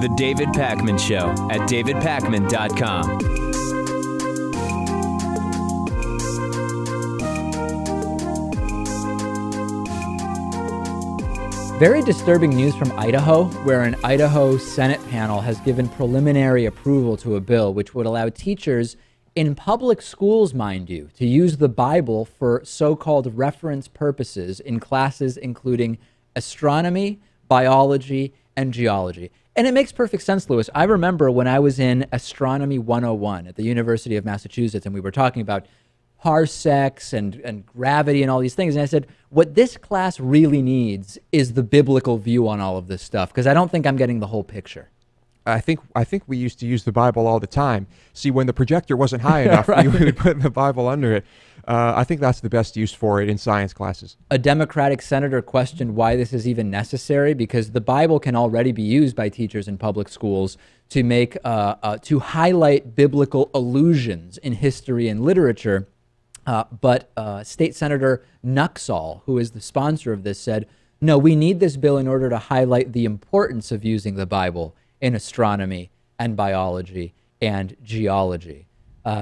The David Pakman Show at davidpakman.com. Very disturbing news from Idaho, where an Idaho Senate panel has given preliminary approval to a bill which would allow teachers in public schools, mind you, to use the Bible for so-called reference purposes in classes including astronomy, biology, and geology. And it makes perfect sense, Lewis. I remember when I was in Astronomy 101 at the University of Massachusetts, and we were talking about parsecs and gravity and all these things. And I said, what this class really needs is the biblical view on all of this stuff, because I don't think I'm getting the whole picture. I think we used to use the Bible all the time. See, when the projector wasn't high enough, Right. we would put the Bible under it. I think that's the best use for it in science classes. A Democratic senator questioned why this is even necessary, because the Bible can already be used by teachers in public schools to make to highlight biblical allusions in history and literature. But State Senator Nuxall, who is the sponsor of this, said, no, we need this bill in order to highlight the importance of using the Bible in astronomy and biology and geology.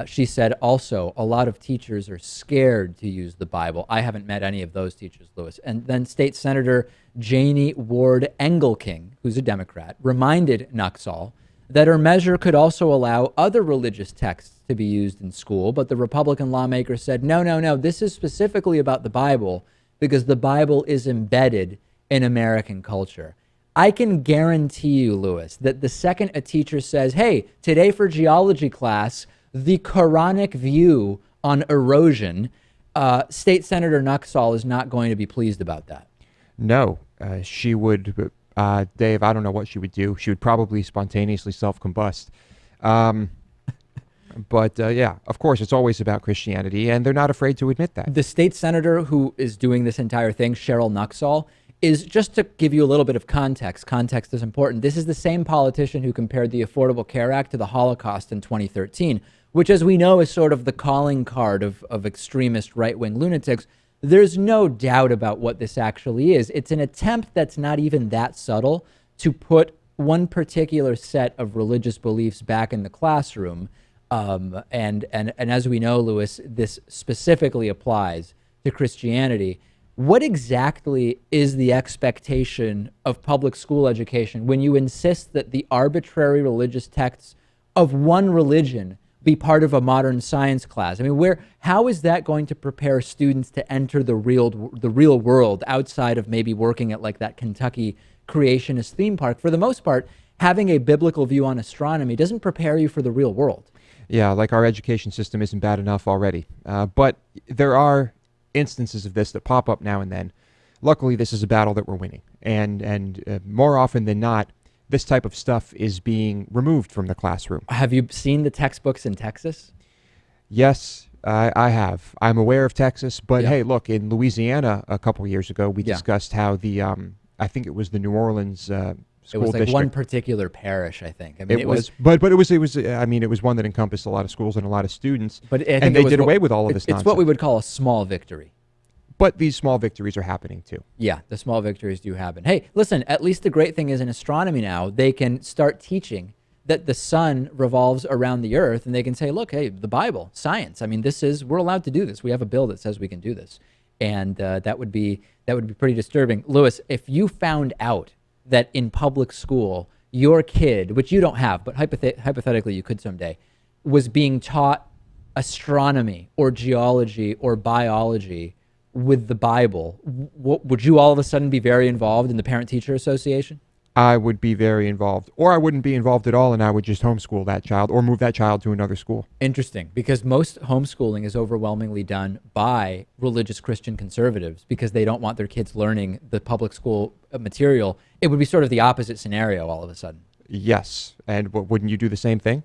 She said also, a lot of teachers are scared to use the Bible. I haven't met any of those teachers, Lewis. And then State Senator Janie Ward Engelking, who's a Democrat, reminded Nuxall that her measure could also allow other religious texts to be used in school. But the Republican lawmaker said, no, this is specifically about the Bible because the Bible is embedded in American culture. I can guarantee you, Lewis, that the second a teacher says, hey, today for geology class, the Quranic view on erosion, State Senator Nuxall is not going to be pleased about that. No, she would, Dave, I don't know what she would do. She would probably spontaneously self-combust. But yeah, of course, it's always about Christianity, and they're not afraid to admit that. The state senator who is doing this entire thing, Cheryl Nuxall, is, just to give you a little bit of context is important. This is the same politician who compared the Affordable Care Act to the Holocaust in 2013, which, as we know, is sort of the calling card of extremist right-wing lunatics. There's no doubt about what this actually is. It's an attempt that's not even that subtle to put one particular set of religious beliefs back in the classroom. And as we know, Lewis, this specifically applies to Christianity. What exactly is the expectation of public school education when you insist that the arbitrary religious texts of one religion be part of a modern science class? I mean, how is that going to prepare students to enter the real world outside of maybe working at like that Kentucky creationist theme park? For the most part, having a biblical view on astronomy doesn't prepare you for the real world. Yeah, like our education system isn't bad enough already. But there are instances of this that pop up now and then. Luckily, this is a battle that we're winning. And more often than not, this type of stuff is being removed from the classroom. Have you seen the textbooks in Texas? Yes, I have. I'm aware of Texas, but Yeah. hey, look, in Louisiana a couple of years ago, we Yeah. discussed how the, I think it was the New Orleans It school was like district. one particular parish, I think. I mean, It was, but it was. I mean, it was one that encompassed a lot of schools and a lot of students. But I think and it they was did what- away with all of this It's nonsense. what we would call a small victory. But these small victories are happening too. Yeah, the small victories do happen. Hey, listen, at least the great thing is in astronomy now, they can start teaching that the sun revolves around the earth, and they can say, look, hey, the Bible, science. I mean, we're allowed to do this. We have a bill that says we can do this. And that would be pretty disturbing. Lewis, if you found out that in public school, your kid, which you don't have, but hypothetically you could someday, was being taught astronomy or geology or biology with the Bible, would you all of a sudden be very involved in the Parent-Teacher Association? I would be very involved, or I wouldn't be involved at all, and I would just homeschool that child or move that child to another school. Interesting, because most homeschooling is overwhelmingly done by religious Christian conservatives because they don't want their kids learning the public school material. It would be sort of the opposite scenario all of a sudden. Yes, and wouldn't you do the same thing?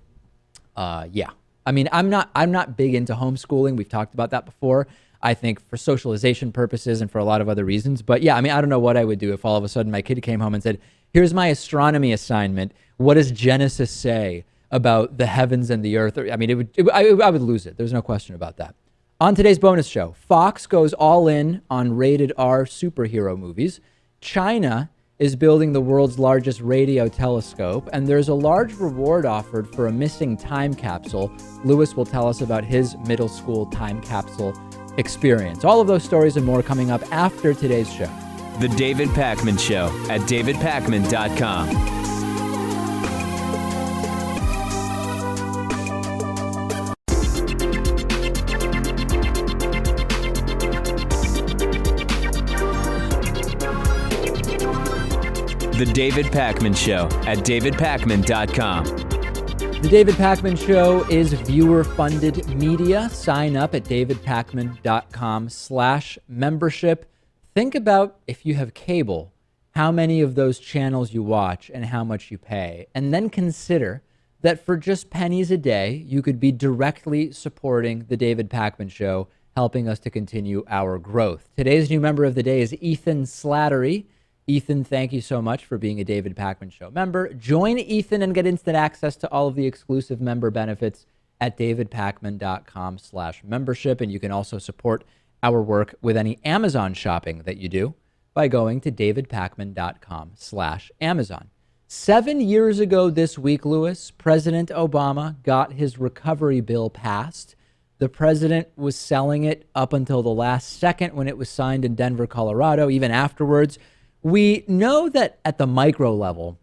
Yeah. I mean, I'm not big into homeschooling. We've talked about that before. I think for socialization purposes and for a lot of other reasons. But yeah, I mean, I don't know what I would do if all of a sudden my kid came home and said, here's my astronomy assignment. What does Genesis say about the heavens and the earth? I mean, I would lose it. There's no question about that. On today's bonus show, Fox goes all in on rated R superhero movies. China is building the world's largest radio telescope, and there's a large reward offered for a missing time capsule. Lewis will tell us about his middle school time capsule experience. All of those stories and more coming up after today's show. The David Pakman Show at davidpakman.com. The David Pakman Show at davidpakman.com. The David Pakman Show is viewer-funded media. Sign up at davidpakman.com/membership. Think about, if you have cable, how many of those channels you watch and how much you pay. And then consider that for just pennies a day, you could be directly supporting The David Pakman Show, helping us to continue our growth. Today's new member of the day is Ethan Slattery. Ethan, thank you so much for being a David Pakman Show member. Join Ethan and get instant access to all of the exclusive member benefits at davidpakman.com/membership. And you can also support our work with any Amazon shopping that you do by going to davidpakman.com/Amazon. 7 years ago this week, Lewis, President Obama got his recovery bill passed. The president was selling it up until the last second when it was signed in Denver, Colorado, even afterwards. We know that at the micro level,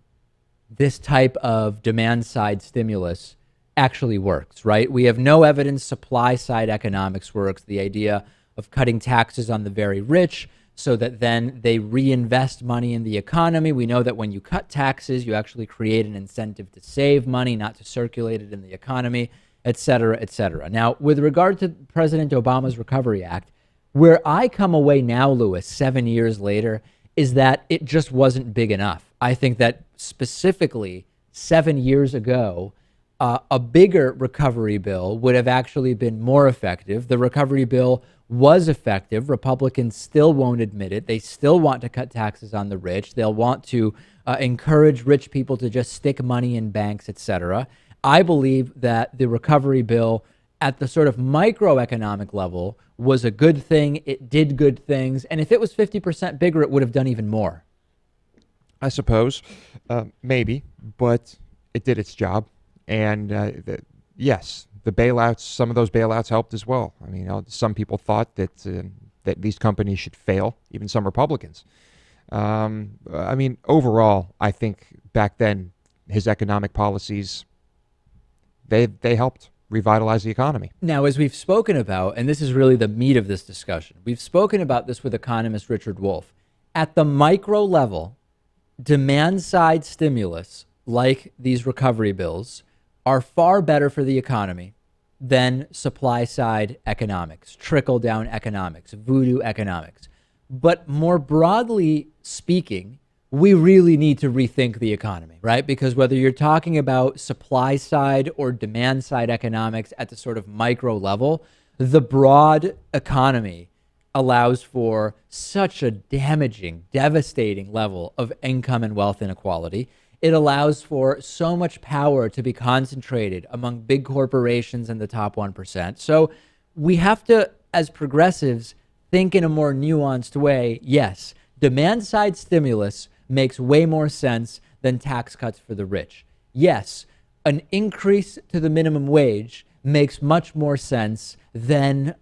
this type of demand-side stimulus actually works, right? We have no evidence supply-side economics works, the idea of cutting taxes on the very rich so that then they reinvest money in the economy. We know that when you cut taxes, you actually create an incentive to save money, not to circulate it in the economy, et cetera, et cetera. Now, with regard to President Obama's Recovery Act, where I come away now, Lewis, 7 years later, is that it just wasn't big enough. I think that specifically 7 years ago, a bigger recovery bill would have actually been more effective. The recovery bill was effective. Republicans still won't admit it. They still want to cut taxes on the rich. They'll want to encourage rich people to just stick money in banks, et cetera. I believe that the recovery bill at the sort of microeconomic level was a good thing. It did good things. And if it was 50% bigger, it would have done even more. I suppose, maybe, but it did its job. And yes, the bailouts, some of those bailouts helped as well. I mean, some people thought that these companies should fail, even some Republicans. I mean, overall, I think back then his economic policies, they helped revitalize the economy. Now, as we've spoken about, and this is really the meat of this discussion, we've spoken about this with economist Richard Wolff. At the micro level, demand-side stimulus, like these recovery bills, are far better for the economy than supply-side economics, trickle-down economics, voodoo economics. But more broadly speaking, we really need to rethink the economy, right? Because whether you're talking about supply side or demand side economics at the sort of micro level, the broad economy allows for such a damaging, devastating level of income and wealth inequality. It allows for so much power to be concentrated among big corporations and the top 1%. So we have to, as progressives, think in a more nuanced way. Yes, demand side stimulus makes way more sense than tax cuts for the rich. Yes, an increase to the minimum wage makes much more sense than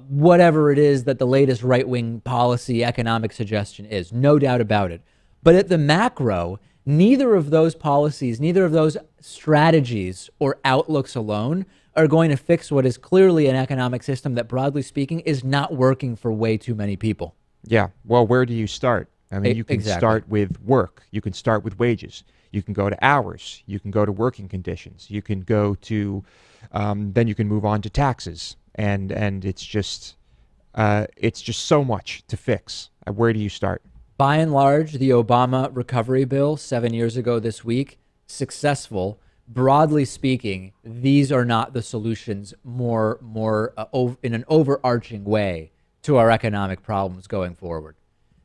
whatever it is that the latest right-wing policy economic suggestion is. No doubt about it. But at the macro, neither of those policies, neither of those strategies or outlooks alone are going to fix what is clearly an economic system that, broadly speaking, is not working for way too many people. Yeah. Well, where do you start? I mean, you can Exactly. start with work. You can start with wages. You can go to hours. You can go to working conditions. You can go to, then you can move on to taxes. And it's just so much to fix. Where do you start? By and large, the Obama recovery bill 7 years ago this week, successful. Broadly speaking, these are not the solutions more in an overarching way to our economic problems going forward.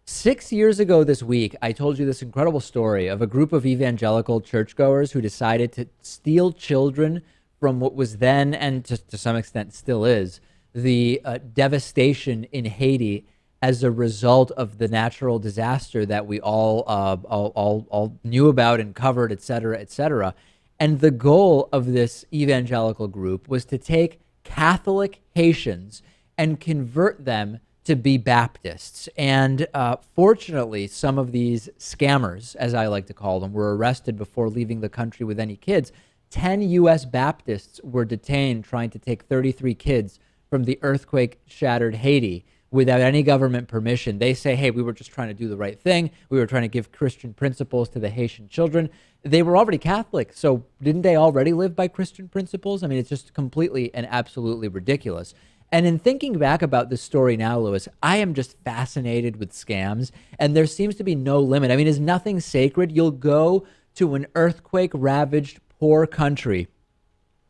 6 years ago this week, I told you this incredible story of a group of evangelical churchgoers who decided to steal children from what was then, and to some extent still is, the devastation in Haiti as a result of the natural disaster that we all knew about and covered, et cetera, et cetera. And the goal of this evangelical group was to take Catholic Haitians and convert them to be Baptists. And fortunately, some of these scammers, as I like to call them, were arrested before leaving the country with any kids. 10 U.S. Baptists were detained trying to take 33 kids from the earthquake-shattered Haiti without any government permission. They say, hey, we were just trying to do the right thing. We were trying to give Christian principles to the Haitian children. They were already Catholic, so didn't they already live by Christian principles? I mean, it's just completely and absolutely ridiculous. And in thinking back about this story now, Lewis, I am just fascinated with scams, and there seems to be no limit. I mean, is nothing sacred? You'll go to an earthquake-ravaged, poor country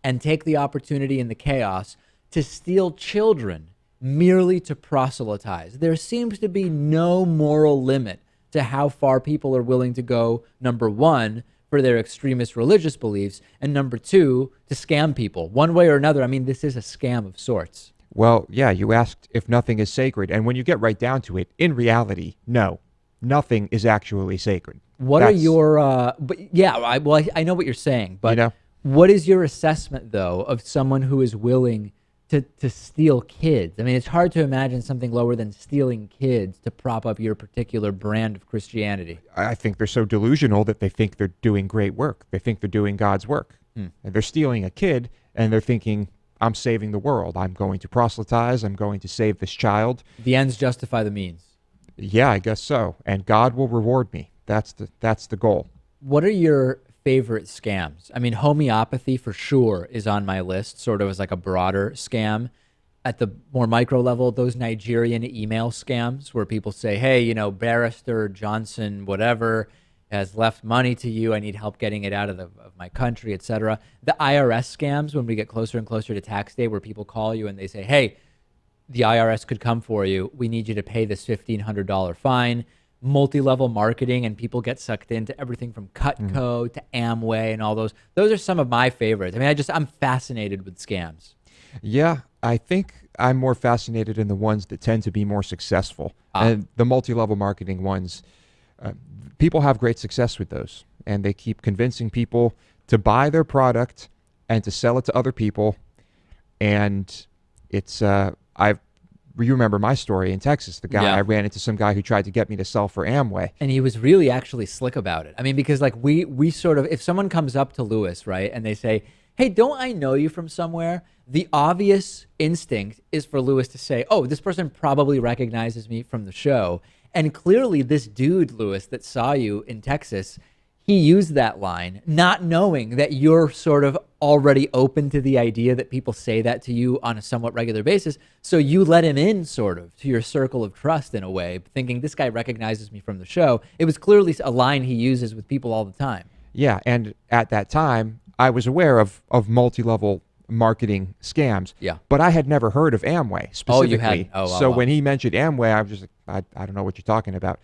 and take the opportunity in the chaos to steal children merely to proselytize. There seems to be no moral limit to how far people are willing to go, number one, for their extremist religious beliefs, and number two, to scam people. One way or another, I mean, this is a scam of sorts. Well, yeah, you asked if nothing is sacred, and when you get right down to it, in reality, no, nothing is actually sacred. What are your, I know what you're saying, but you know? What is your assessment, though, of someone who is willing to steal kids? I mean, it's hard to imagine something lower than stealing kids to prop up your particular brand of Christianity. I think they're so delusional that they think they're doing great work. They think they're doing God's work. And they're stealing a kid, and they're thinking, I'm saving the world. I'm going to proselytize. I'm going to save this child. The ends justify the means. Yeah, I guess so. And God will reward me. That's the goal. What are your favorite scams? I mean, homeopathy for sure is on my list, sort of as like a broader scam. At the more micro level, those Nigerian email scams where people say, hey, you know, Barrister Johnson, whatever, has left money to you. I need help getting it out of my country, etc. The IRS scams, when we get closer and closer to tax day, where people call you and they say, hey, the IRS could come for you. We need you to pay this $1,500 fine. Multi-level marketing, and people get sucked into everything from Cutco to Amway and all those. Those are some of my favorites. I mean, I'm fascinated with scams. Yeah, I think I'm more fascinated in the ones that tend to be more successful. And the multi-level marketing ones, people have great success with those, and they keep convincing people to buy their product and to sell it to other people. And it's you remember my story in Texas, the guy I ran into, some guy who tried to get me to sell for Amway. And he was really actually slick about it. I mean, because like we sort of, if someone comes up to Lewis, right, and they say, hey, don't I know you from somewhere? The obvious instinct is for Lewis to say, oh, this person probably recognizes me from the show. And clearly this dude, Lewis, that saw you in Texas, he used that line, not knowing that you're sort of already open to the idea that people say that to you on a somewhat regular basis. So you let him in sort of to your circle of trust in a way, thinking this guy recognizes me from the show. It was clearly a line he uses with people all the time. Yeah, and at that time, I was aware of multi-level marketing scams. Yeah. But I had never heard of Amway specifically. Oh, you hadn't? So when he mentioned Amway, I was just like, I don't know what you're talking about.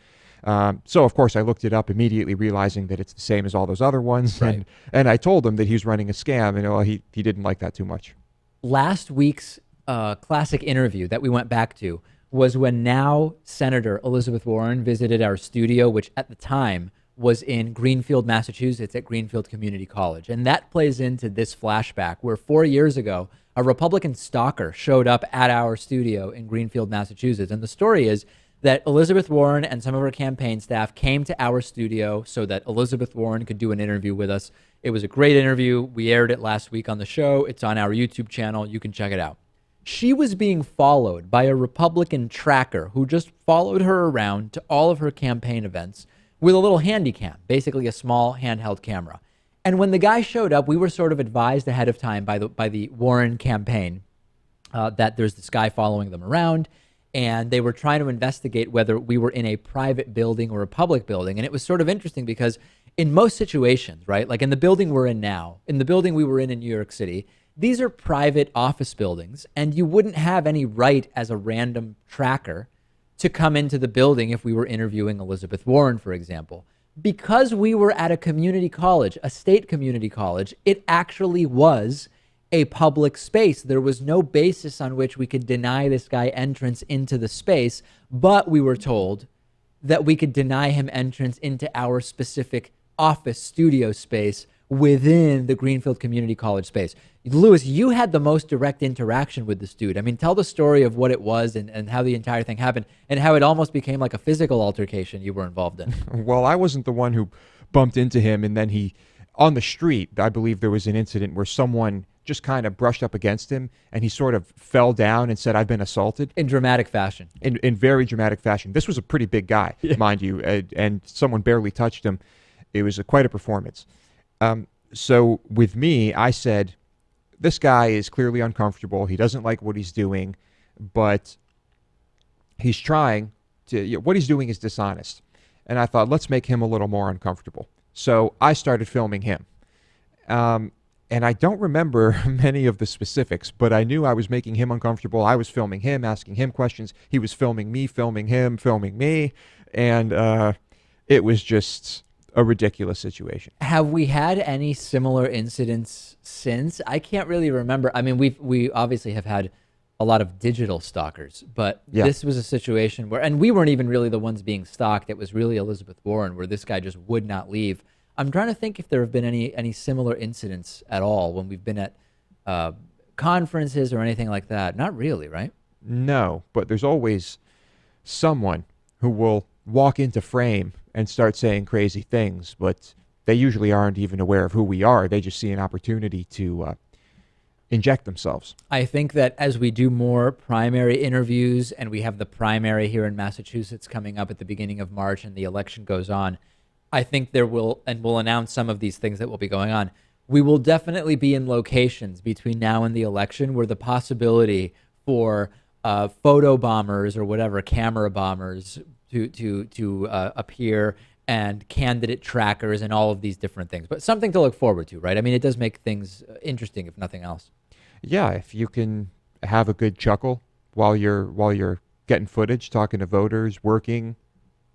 So, of course, I looked it up immediately, realizing that it's the same as all those other ones. Right. And I told him that he was running a scam, and he didn't like that too much. Last week's classic interview that we went back to was when now Senator Elizabeth Warren visited our studio, which at the time was in Greenfield, Massachusetts at Greenfield Community College. And that plays into this flashback where 4 years ago, a Republican stalker showed up at our studio in Greenfield, Massachusetts. And the story is that Elizabeth Warren and some of her campaign staff came to our studio so that Elizabeth Warren could do an interview with us. It was a great interview. We aired it last week on the show. It's on our YouTube channel. You can check it out. She was being followed by a Republican tracker who just followed her around to all of her campaign events with a little handy cam, basically a small handheld camera. And when the guy showed up, we were sort of advised ahead of time by the Warren campaign that there's this guy following them around, and they were trying to investigate whether we were in a private building or a public building. And it was sort of interesting because in most situations, right, like in the building we're in now, in the building we were in New York City, these are private office buildings, and you wouldn't have any right as a random tracker to come into the building if we were interviewing Elizabeth Warren, for example. Because we were at a community college, a state community college, it actually was a public space. There was no basis on which we could deny this guy entrance into the space, but we were told that we could deny him entrance into our specific office studio space within the Greenfield Community College space. Lewis, you had the most direct interaction with this dude. I mean, tell the story of what it was and how the entire thing happened and how it almost became like a physical altercation you were involved in. Well, I wasn't the one who bumped into him, and then on the street, I believe there was an incident where someone just kind of brushed up against him, and he sort of fell down and said, "I've been assaulted." In dramatic fashion. In very dramatic fashion. This was a pretty big guy, mind you, and someone barely touched him. It was quite a performance. So with me, I said, this guy is clearly uncomfortable. He doesn't like what he's doing, but he's trying to, what he's doing is dishonest. And I thought, let's make him a little more uncomfortable. So I started filming him. And I don't remember many of the specifics, but I knew I was making him uncomfortable. I was filming him, asking him questions. He was filming me, filming him, filming me. And it was just a ridiculous situation. Have we had any similar incidents since? I can't really remember. I mean, we obviously have had a lot of digital stalkers, but this was a situation where, and we weren't even really the ones being stalked. It was really Elizabeth Warren, where this guy just would not leave. I'm trying to think if there have been any similar incidents at all when we've been at conferences or anything like that. Not really, right? No, but there's always someone who will walk into frame and start saying crazy things, but they usually aren't even aware of who we are. They just see an opportunity to inject themselves. I think that as we do more primary interviews, and we have the primary here in Massachusetts coming up at the beginning of March and the election goes on, I think there will, and we'll announce some of these things that will be going on. We will definitely be in locations between now and the election where the possibility for photo bombers or whatever, camera bombers to appear, and candidate trackers and all of these different things. But something to look forward to, right? I mean, it does make things interesting, if nothing else. Yeah, if you can have a good chuckle while you're getting footage, talking to voters, working,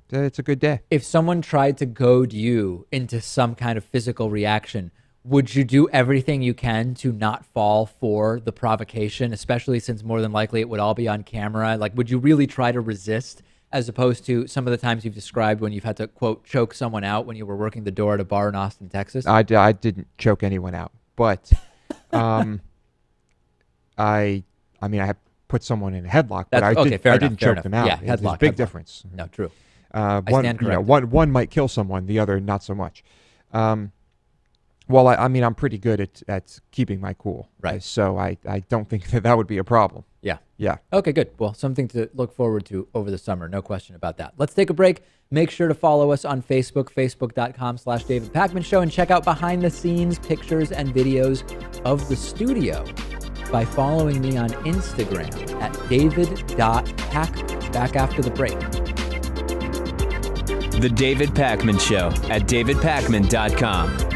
it's a good day. If someone tried to goad you into some kind of physical reaction, would you do everything you can to not fall for the provocation, especially since more than likely it would all be on camera? Like, would you really try to resist, as opposed to some of the times you've described when you've had to, quote, choke someone out when you were working the door at a bar in Austin, Texas? I didn't choke anyone out, but I mean, I put someone in a headlock, but I didn't choke them out. Yeah, There's headlock. a big difference. No, true. I stand corrected. One might kill someone, the other not so much. Well, I mean, I'm pretty good at keeping my cool. Right. So I don't think that would be a problem. Yeah. Yeah. Okay, good. Well, something to look forward to over the summer. No question about that. Let's take a break. Make sure to follow us on Facebook, facebook.com/David Pakman Show, and check out behind the scenes pictures and videos of the studio by following me on Instagram at david.pakman. Back after the break. The David Pakman Show at davidpakman.com.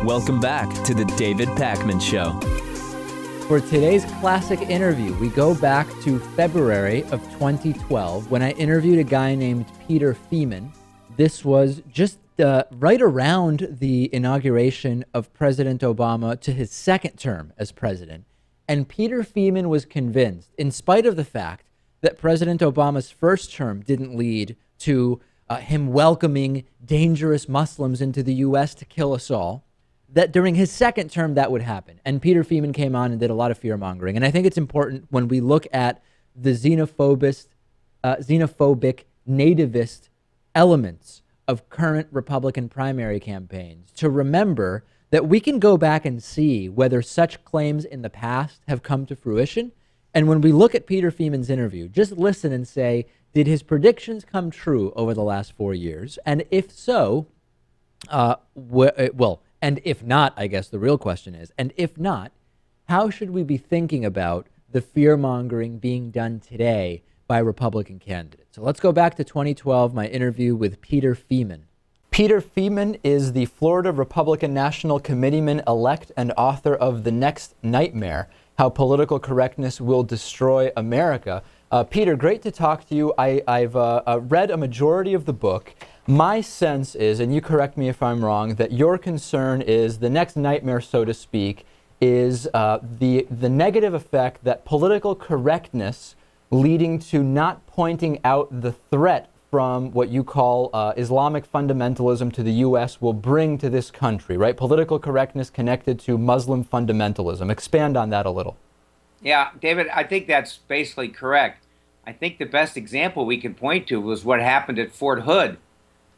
Welcome back to the David Pakman Show. For today's classic interview, we go back to February of 2012 when I interviewed a guy named Peter Feaman. This was just right around the inauguration of President Obama to his second term as president. And Peter Feaman was convinced, in spite of the fact that President Obama's first term didn't lead to him welcoming dangerous Muslims into the U.S. to kill us all, that during his second term that would happen. And Peter Feaman came on and did a lot of fear-mongering. And I think it's important when we look at the xenophobic, nativist elements of current Republican primary campaigns to remember that we can go back and see whether such claims in the past have come to fruition. And when we look at Peter Feaman's interview, just listen and say, did his predictions come true over the last 4 years? And if so, and if not, I guess the real question is, and if not, how should we be thinking about the fear-mongering being done today by Republican candidates? So let's go back to 2012, my interview with Peter Feaman. Peter Feaman is the Florida Republican National Committeeman Elect and author of The Next Nightmare: How Political Correctness Will Destroy America. Peter, great to talk to you. I've read a majority of the book. My sense is, and you correct me if I'm wrong, that your concern is the next nightmare, so to speak, is the negative effect that political correctness leading to not pointing out the threat from what you call Islamic fundamentalism to the U.S. will bring to this country, right? Political correctness connected to Muslim fundamentalism. Expand on that a little. Yeah, David, I think that's basically correct. I think the best example we can point to was what happened at Fort Hood.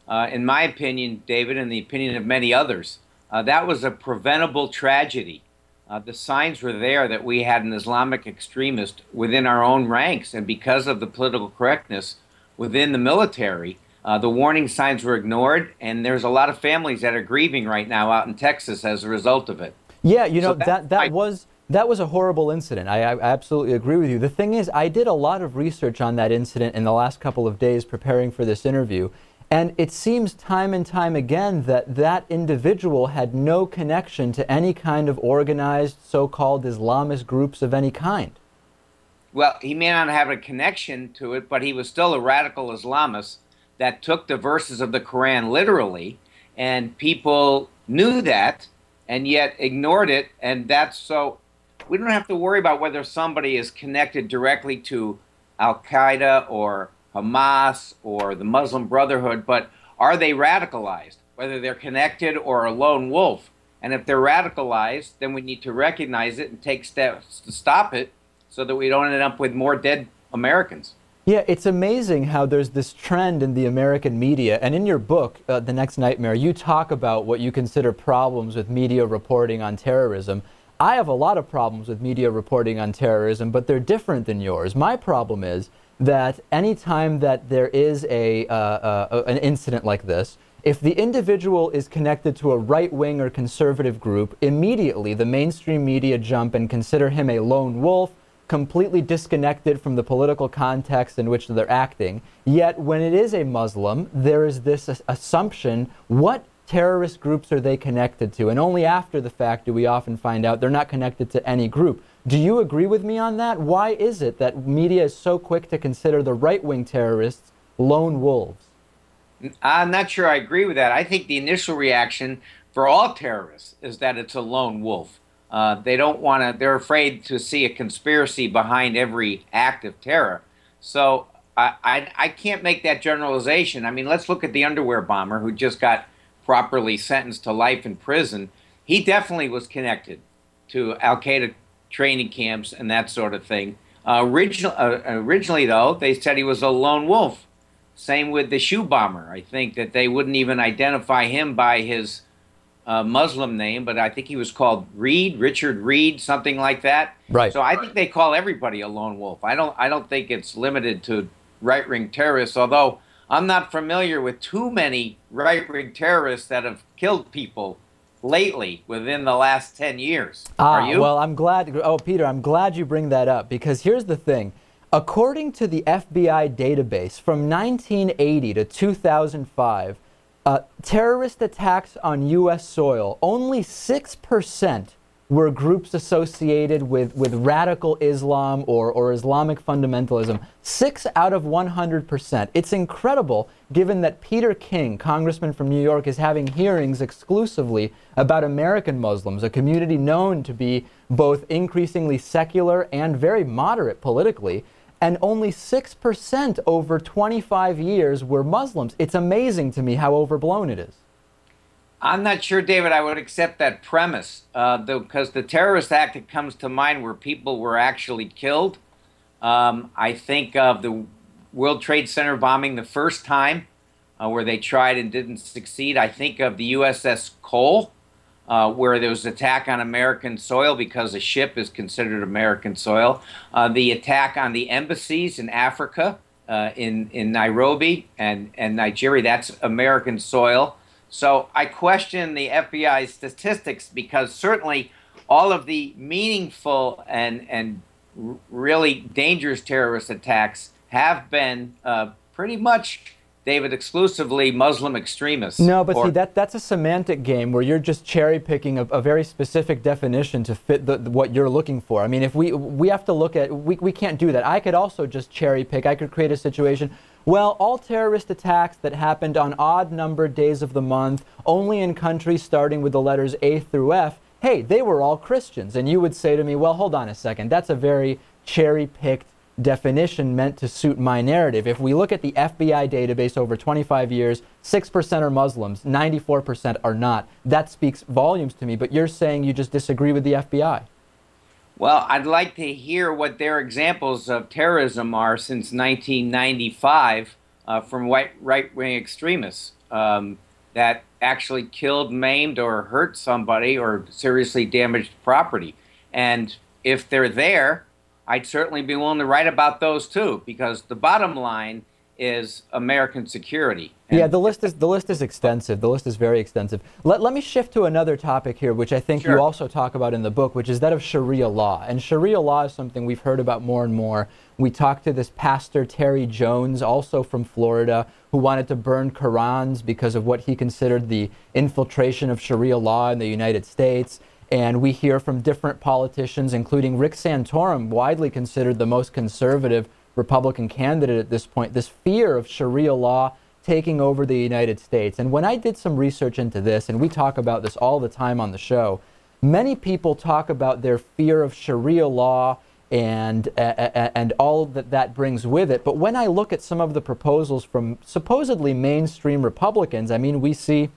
In my opinion, David, and the opinion of many others, that was a preventable tragedy. The signs were there that we had an Islamic extremist within our own ranks, and because of the political correctness within the military, the warning signs were ignored, and there's a lot of families that are grieving right now out in Texas as a result of it. Yeah, you know, that was a horrible incident. I absolutely agree with you. The thing is, I did a lot of research on that incident in the last couple of days preparing for this interview, and it seems time and time again that that individual had no connection to any kind of organized so-called Islamist groups of any kind. Well, he may not have a connection to it, but he was still a radical Islamist that took the verses of the Quran literally, and people knew that and yet ignored it. And that's so we don't have to worry about whether somebody is connected directly to Al-Qaeda or Hamas or the Muslim Brotherhood, but are they radicalized, whether they're connected or a lone wolf? And if they're radicalized, then we need to recognize it and take steps to stop it, so that we don't end up with more dead Americans. Yeah, it's amazing how there's this trend in the American media, and in your book, The Next Nightmare, you talk about what you consider problems with media reporting on terrorism. I have a lot of problems with media reporting on terrorism, but they're different than yours. My problem is that anytime that there is an incident like this, if the individual is connected to a right-wing or conservative group, immediately the mainstream media jump and consider him a lone wolf, completely disconnected from the political context in which they're acting. Yet when it is a Muslim, there is this assumption, what terrorist groups are they connected to? And only after the fact do we often find out they're not connected to any group. Do you agree with me on that? Why is it that media is so quick to consider the right-wing terrorists lone wolves? I'm not sure I agree with that. I think the initial reaction for all terrorists is that it's a lone wolf. They don't want to, they're afraid to see a conspiracy behind every act of terror. So I can't make that generalization. I mean, let's look at the underwear bomber who just got properly sentenced to life in prison. He definitely was connected to Al-Qaeda training camps and that sort of thing. Originally, though, they said he was a lone wolf. Same with the shoe bomber. I think that they wouldn't even identify him by his Muslim name, but I think he was called Richard Reed, something like that. Right. So I think they call everybody a lone wolf. I don't think it's limited to right-wing terrorists, although I'm not familiar with too many right-wing terrorists that have killed people lately within the last 10 years. Are you? Well, I'm glad. Oh, Peter, I'm glad you bring that up, because here's the thing. According to the FBI database from 1980 to 2005, terrorist attacks on U.S. soil, only 6% were groups associated with radical Islam or Islamic fundamentalism. 6 out of 100%. It's incredible, given that Peter King, congressman from New York, is having hearings exclusively about American Muslims, a community known to be both increasingly secular and very moderate politically. And only 6% over 25 years were Muslims. It's amazing to me how overblown it is. I'm not sure, David, I would accept that premise, because the terrorist act that comes to mind where people were actually killed, I think of the World Trade Center bombing the first time, where they tried and didn't succeed. I think of the USS Cole, where there was an attack on American soil because a ship is considered American soil. The attack on the embassies in Africa, in Nairobi and Nigeria, that's American soil. So I question the FBI statistics, because certainly all of the meaningful and really dangerous terrorist attacks have been pretty much David, exclusively Muslim extremists. No, but see, that's a semantic game where you're just cherry picking a very specific definition to fit what you're looking for. I mean, if we have to look at, we can't do that. I could also just cherry pick. I could create a situation. Well, all terrorist attacks that happened on odd-numbered days of the month, only in countries starting with the letters A through F, hey, they were all Christians. And you would say to me, well, hold on a second. That's a very cherry-picked definition meant to suit my narrative. If we look at the FBI database over 25 years, 6% are Muslims, 94% are not. That speaks volumes to me, but you're saying you just disagree with the FBI. Well, I'd like to hear what their examples of terrorism are since 1995 from right-wing extremists that actually killed, maimed, or hurt somebody or seriously damaged property. And if they're there, I'd certainly be willing to write about those too, because the bottom line is American security. And yeah, the list is extensive. The list is very extensive. Let me shift to another topic here, which I think you also talk about in the book, which is that of Sharia law. And Sharia law is something we've heard about more and more. We talked to this pastor, Terry Jones, also from Florida, who wanted to burn Qurans because of what he considered the infiltration of Sharia law in the United States. And we hear from different politicians, including Rick Santorum, widely considered the most conservative Republican candidate at this point, this fear of Sharia law taking over the United States. And when I did some research into this, and we talk about this all the time on the show, many people talk about their fear of Sharia law and all that brings with it. But when I look at some of the proposals from supposedly mainstream Republicans, I mean, we see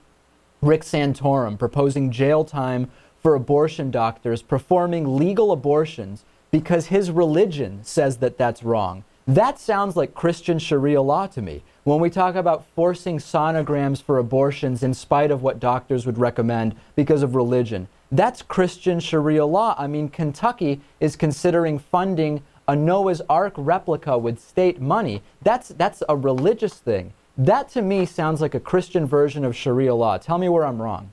Rick Santorum proposing jail time for abortion doctors performing legal abortions because his religion says that that's wrong. That sounds like Christian Sharia law to me. When we talk about forcing sonograms for abortions in spite of what doctors would recommend because of religion, that's Christian Sharia law. I mean, Kentucky is considering funding a Noah's Ark replica with state money. That's a religious thing. That to me sounds like a Christian version of Sharia law. Tell me where I'm wrong.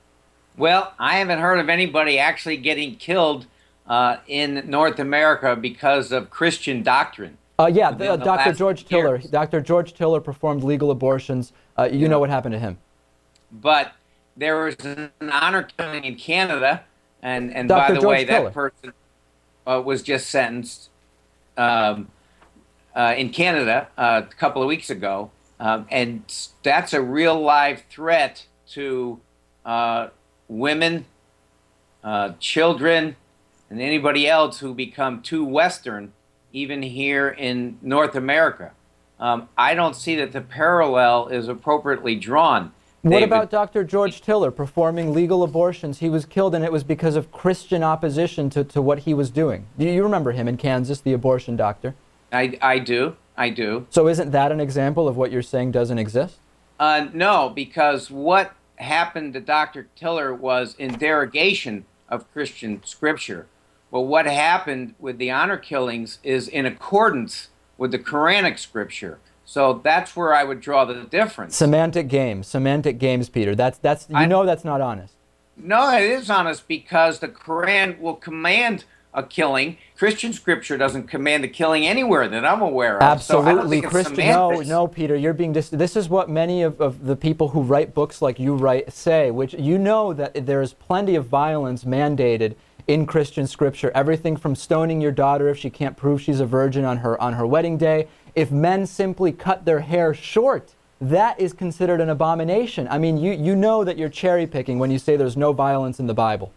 Well, I haven't heard of anybody actually getting killed in North America because of Christian doctrine. Yeah, Dr. George Tiller. Dr. George Tiller performed legal abortions. You know what happened to him. But there was an honor killing in Canada, and Dr. by the George way, Tiller. that person was just sentenced in Canada a couple of weeks ago, and that's a real live threat to women, children, and anybody else who become too Western, even here in North America. I don't see that the parallel is appropriately drawn. What about Dr. George Tiller performing legal abortions? He was killed, and it was because of Christian opposition to what he was doing. Do you remember him in Kansas, the abortion doctor? I do. So isn't that an example of what you're saying doesn't exist? No, because what happened to Dr. Tiller was in derogation of Christian scripture. But what happened with the honor killings is in accordance with the Quranic scripture. So that's where I would draw the difference. Semantic games, Peter. That's that's not honest. No, it is honest because the Quran will command a killing. Christian scripture doesn't command a killing anywhere that I'm aware of. Absolutely, so Christian. No, Peter, you're being this is what many of the people who write books like you say, which you know that there is plenty of violence mandated in Christian scripture. Everything from stoning your daughter if she can't prove she's a virgin on her wedding day. If men simply cut their hair short, that is considered an abomination. I mean, you know that you're cherry picking when you say there's no violence in the Bible.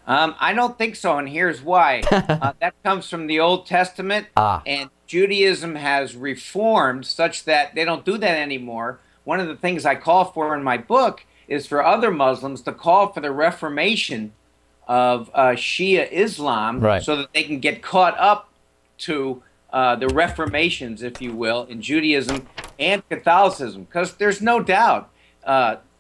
I don't think so, and here's why. That comes from the Old Testament, and Judaism has reformed such that they don't do that anymore. One of the things I call for in my book is for other Muslims to call for the reformation of Shia Islam, so that they can get caught up to the reformations, if you will, in Judaism and Catholicism. Because there's no doubt,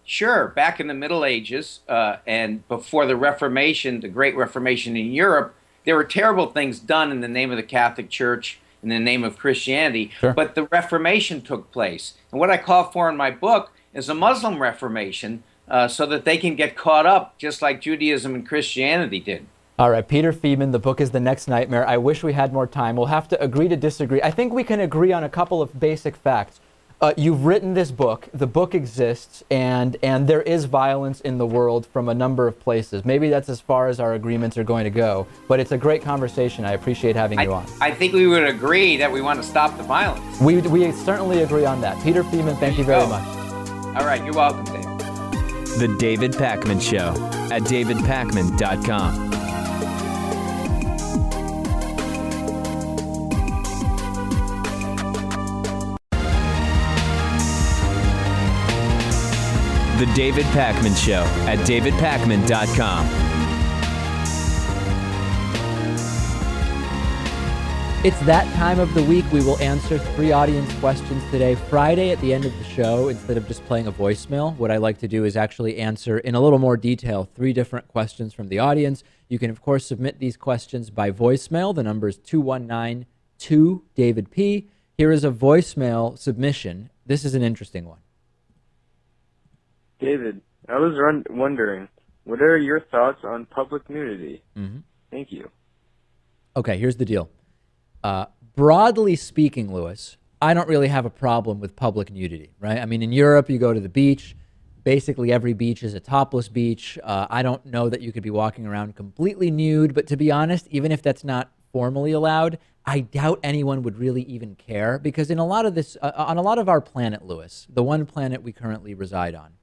sure, back in the Middle Ages and before the Reformation, the Great Reformation in Europe, there were terrible things done in the name of the Catholic Church, in the name of Christianity, but the Reformation took place. And what I call for in my book is a Muslim Reformation, so that they can get caught up just like Judaism and Christianity did. All right, Peter Feaman, the book is The Next Nightmare. I wish we had more time. We'll have to agree to disagree. I think we can agree on a couple of basic facts. You've written this book. The book exists, and there is violence in the world from a number of places. Maybe that's as far as our agreements are going to go, but it's a great conversation. I appreciate having you on. I think we would agree that we want to stop the violence. We certainly agree on that. Peter Feaman, thank you very much. All right, you're welcome, Dave. The David Pakman Show at davidpakman.com. The David Pakman Show at davidpakman.com. It's that time of the week. We will answer 3 audience questions today. Friday at the end of the show, instead of just playing a voicemail, what I like to do is actually answer in a little more detail 3 different questions from the audience. You can, of course, submit these questions by voicemail. The number is 219-2-DAVID-P. Here is a voicemail submission. This is an interesting one. David, I was wondering, what are your thoughts on public nudity? Thank you. Okay, here's the deal. Broadly speaking, Lewis, I don't really have a problem with public nudity, right? I mean, in Europe, you go to the beach. Basically, every beach is a topless beach. I don't know that you could be walking around completely nude, but to be honest, even if that's not formally allowed, I doubt anyone would really even care, because in a lot of this, on a lot of our planet, Lewis, the one planet we currently reside on,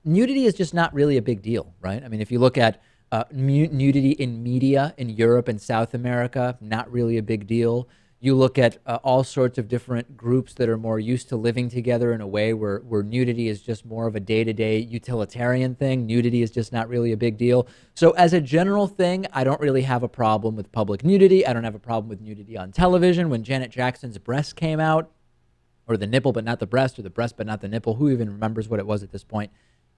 nudity is just not really a big deal, right? I mean, if you look at nudity in media in Europe and South America, not really a big deal. You look at all sorts of different groups that are more used to living together in a way where nudity is just more of a day-to-day utilitarian thing. Nudity is just not really a big deal. So as a general thing, I don't really have a problem with public nudity. I don't have a problem with nudity on television. When Janet Jackson's breast came out, or the nipple but not the breast, or the breast but not the nipple, who even remembers what it was at this point?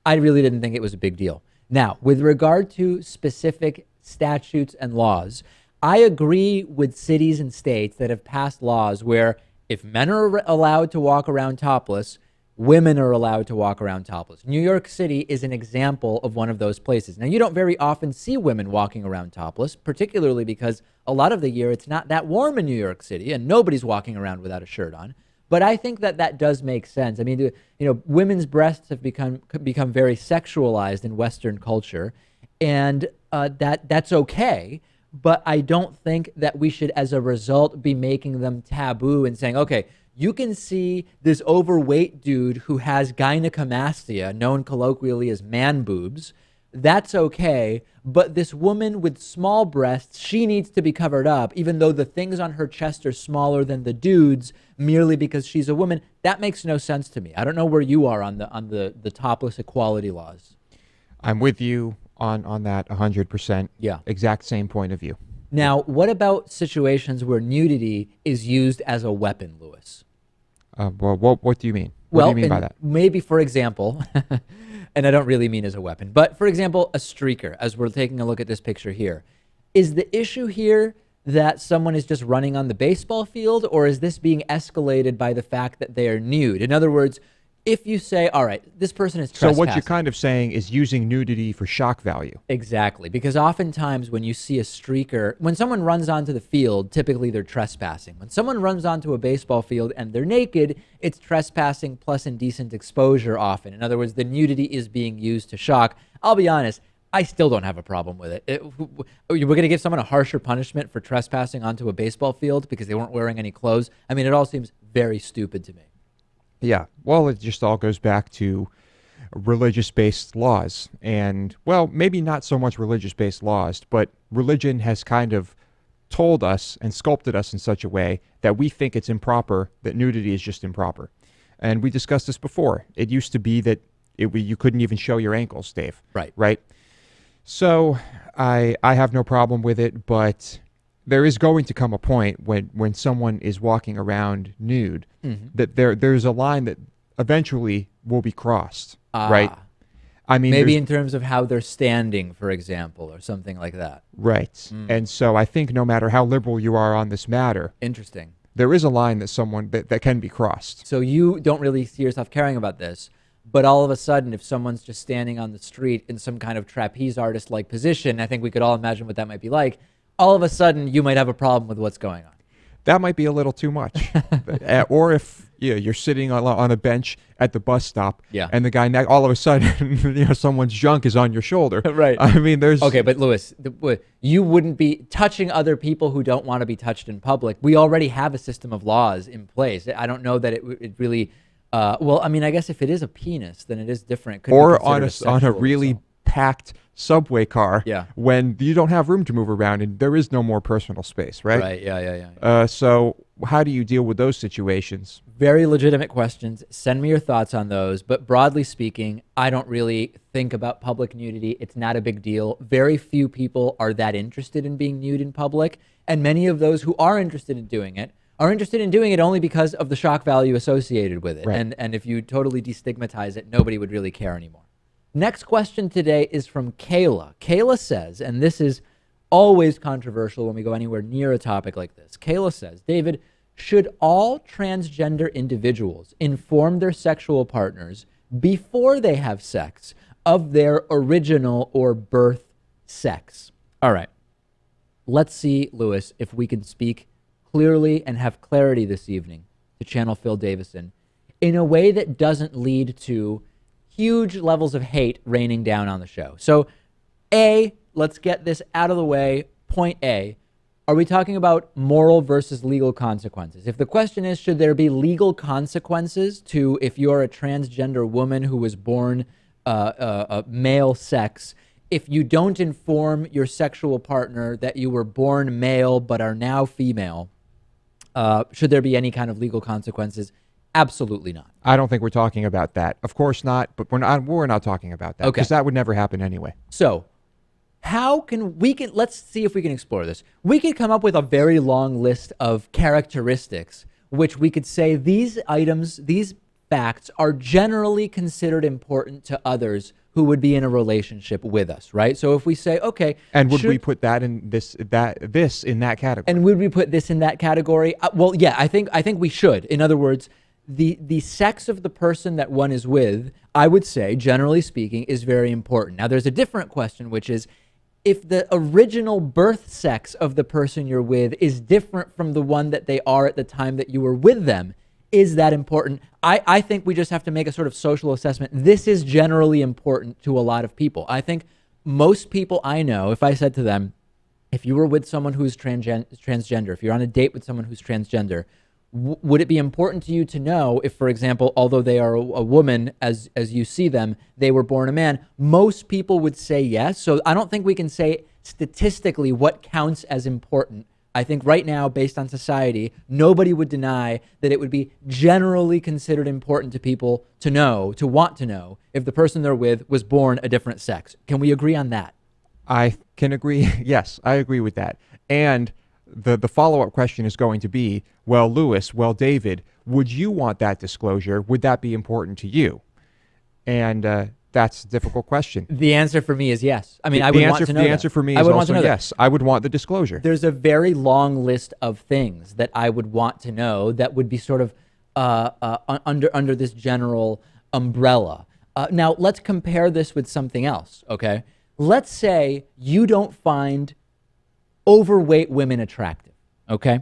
I really didn't think it was a big deal. Now, with regard to specific statutes and laws, I agree with cities and states that have passed laws where if men are allowed to walk around topless, women are allowed to walk around topless. New York City is an example of one of those places. Now, you don't very often see women walking around topless, particularly because a lot of the year it's not that warm in New York City and nobody's walking around without a shirt on. But I think that does make sense. I mean, women's breasts have become very sexualized in Western culture, and that's okay. But I don't think that we should, as a result, be making them taboo and saying, okay, you can see this overweight dude who has gynecomastia, known colloquially as man boobs. That's okay. But this woman with small breasts, she needs to be covered up, even though the things on her chest are smaller than the dude's, merely because she's a woman. That makes no sense to me. I don't know where you are on the topless equality laws. I'm with you on that 100%. Yeah. Exact same point of view. Now, what about situations where nudity is used as a weapon, Lewis? Well, what do you mean? What do you mean by that? Maybe, for example, and I don't really mean as a weapon, but for example, a streaker, as we're taking a look at this picture here. Is the issue here that someone is just running on the baseball field, or is this being escalated by the fact that they are nude? In other words, if you say, all right, this person is trespassing. So what you're kind of saying is using nudity for shock value. Exactly, because oftentimes when you see a streaker, when someone runs onto the field, typically they're trespassing. When someone runs onto a baseball field and they're naked, it's trespassing plus indecent exposure often. In other words, the nudity is being used to shock. I'll be honest, I still don't have a problem with it. We're going to give someone a harsher punishment for trespassing onto a baseball field because they weren't wearing any clothes. I mean, it all seems very stupid to me. Yeah, well, it just all goes back to religious-based laws. And, well, maybe not so much religious-based laws, but religion has kind of told us and sculpted us in such a way that we think it's improper, that nudity is just improper. And we discussed this before. It used to be that you couldn't even show your ankles, Dave. Right. Right? So I have no problem with it, but there is going to come a point when someone is walking around nude that there's a line that eventually will be crossed, right? I mean, maybe in terms of how they're standing, for example, or something like that. Right. And so I think no matter how liberal you are on this matter, interesting, there is a line that can be crossed. So you don't really see yourself caring about this, but all of a sudden, if someone's just standing on the street in some kind of trapeze artist-like position, I think we could all imagine what that might be like. All of a sudden, you might have a problem with what's going on. that might be a little too much. Or if you're sitting on a bench at the bus stop, and the guy all of a sudden, someone's junk is on your shoulder. Right. I mean, there's okay, but Louis, you wouldn't be touching other people who don't want to be touched in public. We already have a system of laws in place. I don't know that it really. Well, I mean, I guess if it is a penis, then it is different. Could or be on a sexual really assault. packed subway car, Yeah. when you don't have room to move around and there is no more personal space, right? Right. Yeah. So how do you deal with those situations? Very legitimate questions. Send me your thoughts on those. But broadly speaking, I don't really think about public nudity. It's not a big deal. Very few people are that interested in being nude in public. And many of those who are interested in doing it are interested in doing it only because of the shock value associated with it. Right. And if you totally destigmatize it, nobody would really care anymore. Next question today is from Kayla. Kayla says, and this is always controversial when we go anywhere near a topic like this. Kayla says, David, should all transgender individuals inform their sexual partners before they have sex of their original or birth sex? All right. Let's see, Louis, if we can speak clearly and have clarity this evening to channel Phil Davison in a way that doesn't lead to huge levels of hate raining down on the show. So, A, let's get this out of the way. Point A, are we talking about moral versus legal consequences? If the question is, should there be legal consequences to if you're a transgender woman who was born male sex, if you don't inform your sexual partner that you were born male but are now female, should there be any kind of legal consequences? Absolutely not. I don't think we're talking about that. Of course not, but we're not talking about that, Okay. because that would never happen anyway. So, let's see if we can explore this. We could come up with a very long list of characteristics which we could say these items, these facts are generally considered important to others who would be in a relationship with us, right? So if we say, okay, And would we put that in this in that category? and would we put this in that category? Well, yeah, I think we should. In other words, the sex of the person that one is with, I would say, generally speaking, is very important. Now, there's a different question, which is if the original birth sex of the person you're with is different from the one that they are at the time that you were with them, is that important? I think we just have to make a sort of social assessment. This is generally important to a lot of people. I think most people I know, if I said to them, if you were with someone who's transgender, if you're on a date with someone who's transgender, would it be important to you to know if, for example, although they are a woman as you see them, they were born a man? Most people would say yes. So I don't think we can say statistically what counts as important. I think right now, based on society, nobody would deny that it would be generally considered important to people to know, to want to know, if the person they're with was born a different sex. Can we agree on that? I can agree. Yes, I agree with that. And the follow-up question is going to be, well, Louis, well, David, would you want that disclosure? Would that be important to you? And that's a difficult question. The answer for me is yes. I mean, I would want to know The answer for me is also yes. I would want the disclosure. There's a very long list of things that I would want to know that would be sort of under this general umbrella. Now, let's compare this with something else, okay? Let's say you don't find overweight women attractive, okay?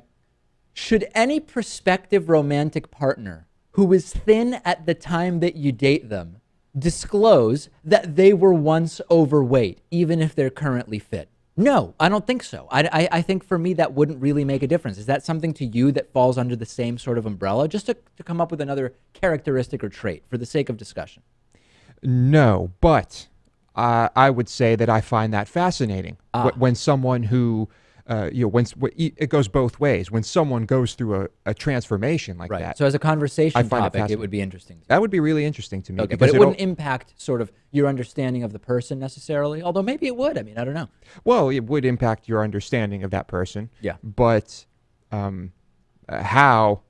Should any prospective romantic partner who is thin at the time that you date them disclose that they were once overweight, even if they're currently fit? No, I don't think so. I think for me that wouldn't really make a difference. Is that something to you that falls under the same sort of umbrella? Just to come up with another characteristic or trait for the sake of discussion. No, but I would say that I find that fascinating. When someone who, it goes both ways. When someone goes through a transformation like that. So as a conversation find it topic, it would be interesting. That would be really interesting to me. Okay, but it wouldn't impact sort of your understanding of the person necessarily, although maybe it would. I mean, I don't know. Well, it would impact your understanding of that person. Yeah. But how,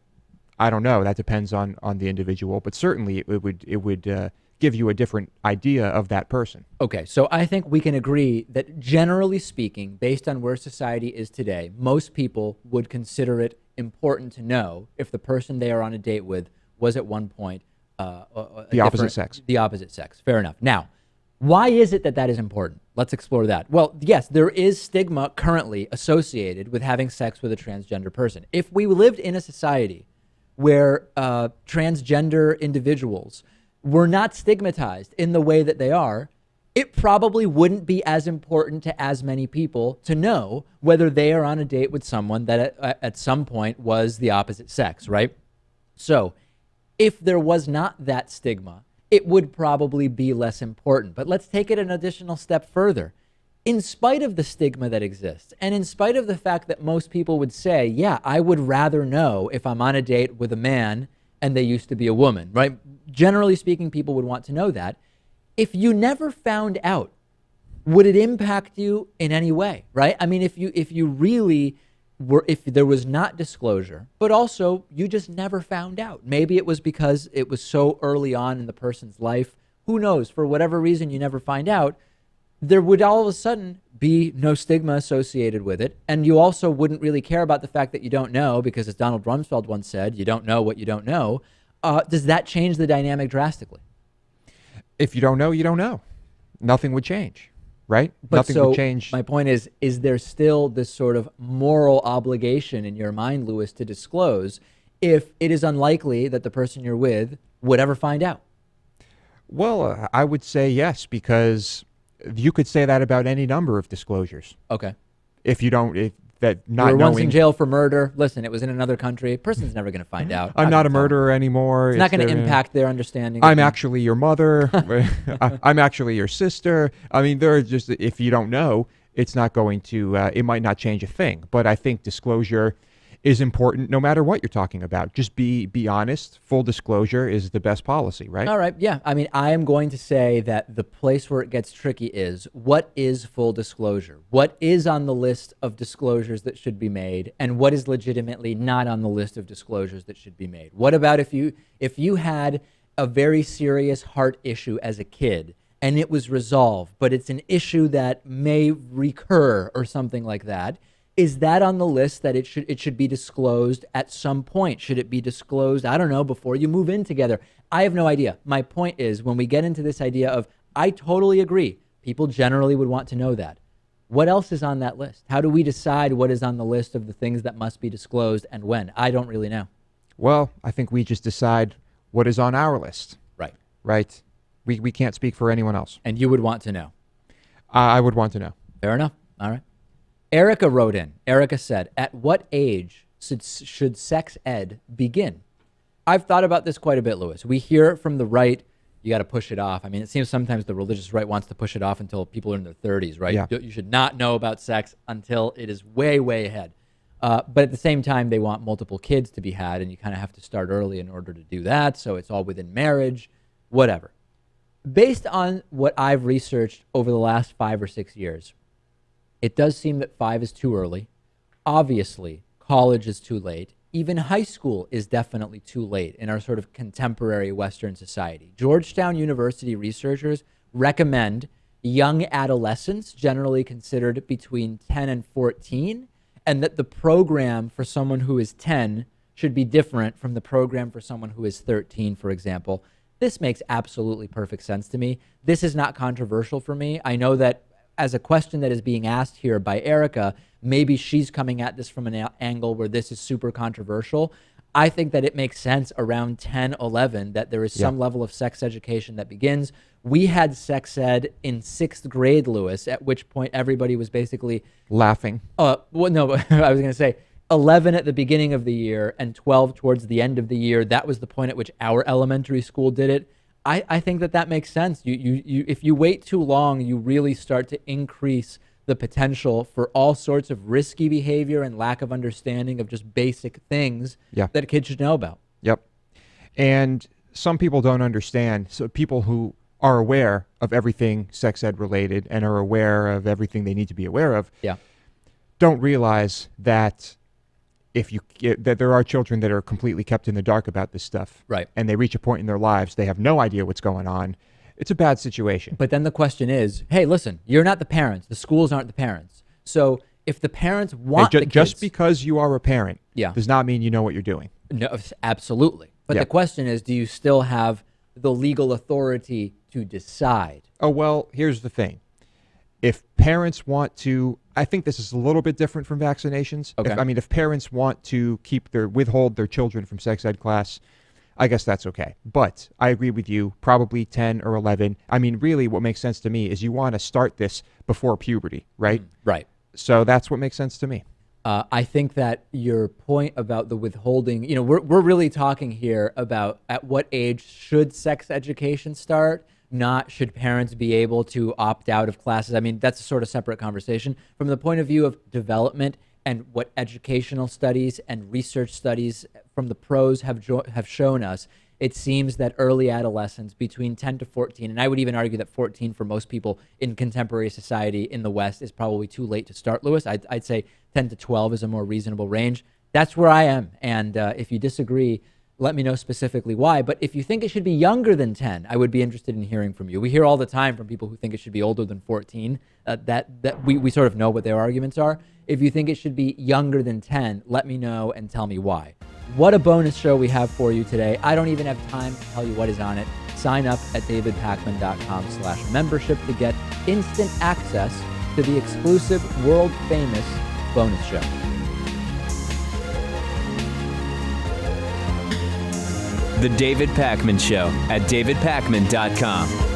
I don't know. That depends on the individual. But certainly it would give you a different idea of that person. Okay, so I think we can agree that generally speaking, based on where society is today, most people would consider it important to know if the person they are on a date with was at one point The opposite sex. The opposite sex. Fair enough. Now, Why is it that that is important? Let's explore that. Well, yes, there is stigma currently associated with having sex with a transgender person. If we lived in a society where transgender individuals were not stigmatized in the way that they are, it probably wouldn't be as important to as many people to know whether they are on a date with someone that at some point was the opposite sex, right? So if there was not that stigma, it would probably be less important. But let's take it an additional step further. In spite of the stigma that exists, and in spite of the fact that most people would say, yeah, I would rather know if I'm on a date with a man and they used to be a woman, right? Generally speaking, people would want to know that. If you never found out, would it impact you in any way, right? I mean, if you really were, if there was not disclosure, but also you just never found out. Maybe it was because it was so early on in the person's life. Who knows? For whatever reason, you never find out. There would all of a sudden be no stigma associated with it. And you also wouldn't really care about the fact that you don't know, because as Donald Rumsfeld once said, you don't know what you don't know. Does that change the dynamic drastically? If you don't know, you don't know. Nothing would change, right? But Nothing so would change. my point is there still this sort of moral obligation in your mind, Lewis, to disclose if it is unlikely that the person you're with would ever find out? Well, I would say yes, because you could say that about any number of disclosures. Okay. If you don't, if that not You were knowing, once in jail for murder. Listen, it was in another country. A person's never going to find out. I'm not a gonna tell them. murderer anymore. It's not going to their- impact their understanding. I'm actually your mother. I'm actually your sister. I mean, there are just, if you don't know, it's not going to, it might not change a thing. But I think disclosure is important no matter what you're talking about. Just be honest. Full disclosure is the best policy, right? All right. Yeah. I mean, I am going to say that the place where it gets tricky is, what is full disclosure? What is on the list of disclosures that should be made, and what is legitimately not on the list of disclosures that should be made? What about if you had a very serious heart issue as a kid and it was resolved, but it's an issue that may recur or something like that? Is that on the list that it should be disclosed at some point? Should it be disclosed, I don't know, before you move in together? I have no idea. My point is, when we get into this idea of, I totally agree, people generally would want to know that. What else is on that list? How do we decide what is on the list of the things that must be disclosed and when? I don't really know. Well, I think we just decide what is on our list. Right. Right? We can't speak for anyone else. And you would want to know. I would want to know. Fair enough. All right. Erica wrote in. Erica said, at what age should sex ed begin? I've thought about this quite a bit, Lewis. We hear it from the right, you got to push it off. I mean, it seems sometimes the religious right wants to push it off until people are in their 30s, right? Yeah. You should not know about sex until it is way, way ahead. But at the same time, they want multiple kids to be had, and you kind of have to start early in order to do that. So it's all within marriage, whatever. Based on what I've researched over the last 5 or 6 years, it does seem that 5 is too early. Obviously, college is too late. Even high school is definitely too late in our sort of contemporary Western society. Georgetown University researchers recommend young adolescents, generally considered between 10 and 14, and that the program for someone who is 10 should be different from the program for someone who is 13, for example. This makes absolutely perfect sense to me. This is not controversial for me. I know that as a question that is being asked here by Erica, maybe she's coming at this from an angle where this is super controversial. I think that it makes sense around 10, 11, that there is some level of sex education that begins. We had sex ed in 6th grade, Lewis, at which point everybody was basically Laughing. well, no, I was going to say 11 at the beginning of the year and 12 towards the end of the year. That was the point at which our elementary school did it. I think that makes sense. If you wait too long, you really start to increase the potential for all sorts of risky behavior and lack of understanding of just basic things that a kid should know about. Yep. And some people don't understand. So people who are aware of everything sex ed related and are aware of everything they need to be aware of don't realize that that there are children that are completely kept in the dark about this stuff. Right. And they reach a point in their lives, they have no idea what's going on. It's a bad situation. But then the question is, hey, listen, you're not the parents. The schools aren't the parents. So if the parents want the kids, just because you are a parent Yeah. does not mean you know what you're doing. No, absolutely. But Yeah. the question is, do you still have the legal authority to decide. Oh, well, here's the thing. If parents want to, I think this is a little bit different from vaccinations. Okay. If parents want to withhold their children from sex ed class, I guess that's okay. But I agree with you, probably 10 or 11. I mean, really what makes sense to me is you want to start this before puberty, right? Right. So that's what makes sense to me. I think that your point about the withholding, we're really talking here about at what age should sex education start, not should parents be able to opt out of classes. I mean, that's a sort of separate conversation. From the point of view of development and what educational studies and research studies from the pros have shown us, it seems that early adolescence between 10 to 14, and I would even argue that 14 for most people in contemporary society in the West is probably too late to start, Lewis. I'd say 10 to 12 is a more reasonable range. That's where I am. And if you disagree, let me know specifically why. But if you think it should be younger than 10, I would be interested in hearing from you. We hear all the time from people who think it should be older than 14, that we sort of know what their arguments are. If you think it should be younger than 10, let me know and tell me why. What a bonus show we have for you today. I don't even have time to tell you what is on it. Sign up at davidpakman.com/membership to get instant access to the exclusive world-famous bonus show. The David Pakman Show at davidpakman.com.